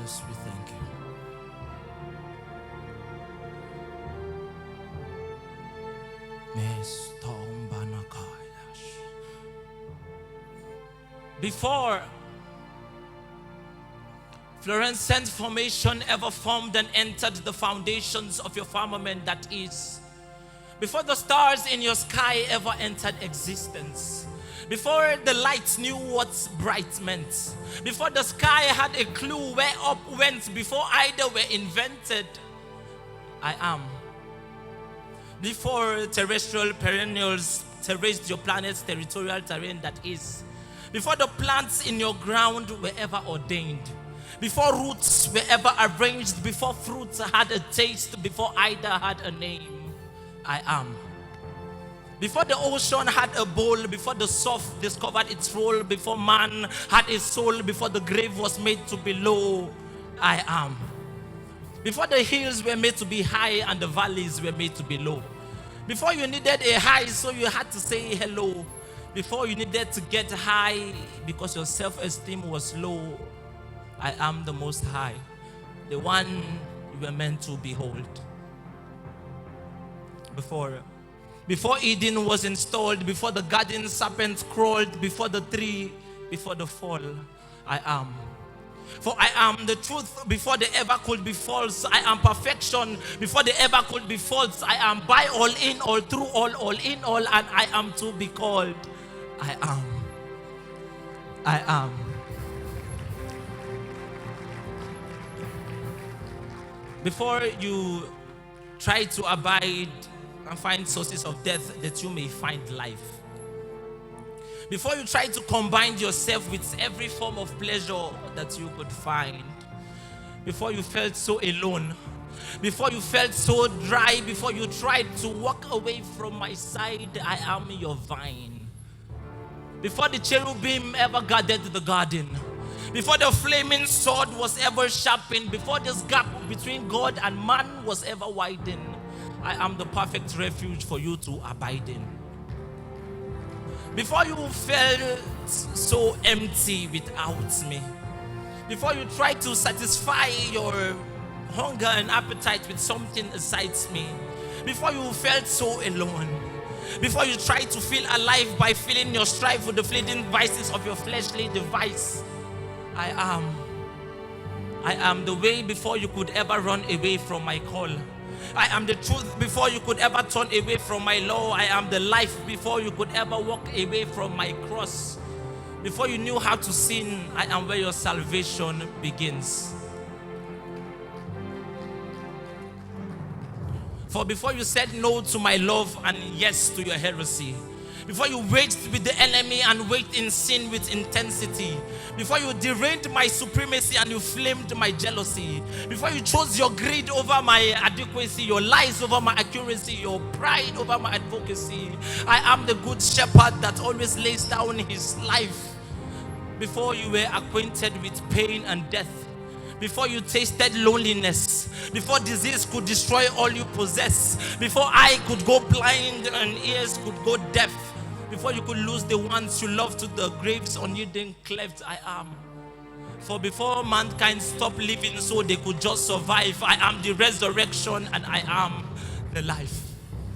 Jesus, we thank you. Before fluorescent formation ever formed and entered the foundations of your firmament, that is, before the stars in your sky ever entered existence, before the lights knew what bright meant, before the sky had a clue where up went, before either were invented, I am. Before terrestrial perennials terraced your planet's territorial terrain, that is, before the plants in your ground were ever ordained, before roots were ever arranged, before fruits had a taste, before either had a name, I am. Before the ocean had a bowl, before the surf discovered its role, before man had a soul, before the grave was made to be low, I am. Before the hills were made to be high and the valleys were made to be low, before you needed a high so you had to say hello, before you needed to get high because your self-esteem was low, I am the Most High, the one you were meant to behold. Before Eden was installed, before the garden serpent crawled, before the tree, before the fall, I am. For I am the truth before there ever could be false. I am perfection before there ever could be false. I am by, all in, all through, all in, all, and I am to be called. I am. I am. Before you try to abide and find sources of death that you may find life, before you try to combine yourself with every form of pleasure that you could find, before you felt so alone, before you felt so dry, before you tried to walk away from my side, I am your vine. Before the cherubim ever guarded the garden, before the flaming sword was ever sharpened, before this gap between God and man was ever widened, I am the perfect refuge for you to abide in. Before you felt so empty without me, before you tried to satisfy your hunger and appetite with something besides me, before you felt so alone, before you tried to feel alive by filling your strife with the fleeting vices of your fleshly device, I am the way before you could ever run away from my call. I am the truth before you could ever turn away from my law. I am the life before you could ever walk away from my cross. Before you knew how to sin, I am where your salvation begins. For before you said no to my love and yes to your heresy, before you waged with the enemy and waged in sin with intensity, before you derailed my supremacy and you flamed my jealousy, before you chose your greed over my adequacy, your lies over my accuracy, your pride over my advocacy, I am the good shepherd that always lays down his life. Before you were acquainted with pain and death, before you tasted loneliness, before disease could destroy all you possess, before eye could go blind and ears could go deaf, before you could lose the ones you love to the graves unyielding cleft, I am. For before mankind stopped living so they could just survive, I am the resurrection and I am the life.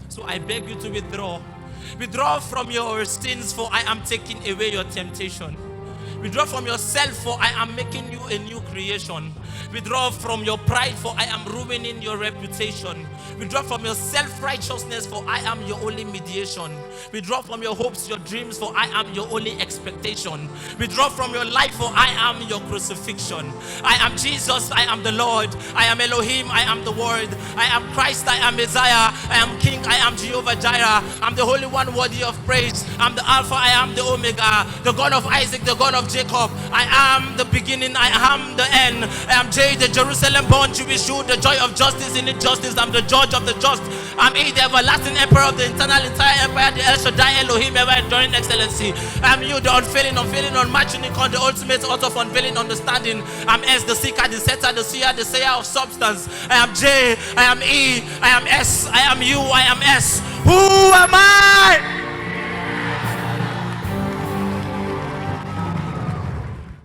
So I beg you to withdraw. Withdraw from your sins, for I am taking away your temptation. Withdraw from yourself, for I am making you a new creation. Withdraw from your pride, for I am ruining your reputation. Withdraw from your self-righteousness, for I am your only mediation. Withdraw from your hopes, your dreams, for I am your only expectation. Withdraw from your life, for I am your crucifixion. I am Jesus, I am the Lord. I am Elohim, I am the Word. I am Christ, I am Messiah. I am King, I am Jehovah Jireh. I'm the Holy One worthy of praise. I'm the Alpha, I am the Omega. The God of Isaac, the God of Jacob. I am the beginning, I am the end. I am J, the Jerusalem born Jewish Jew, the joy of justice in injustice. I'm the judge of the just. I'm E, the everlasting emperor of the eternal entire empire, the El Shaddai, Elohim, ever enduring excellency. I am you, the unfailing, unmatched unicorn, the ultimate author of unveiling understanding. I'm S, the seeker, the setter, the seer, the sayer of substance. I am J, I am E, I am S, I am you, I am S. Who am I?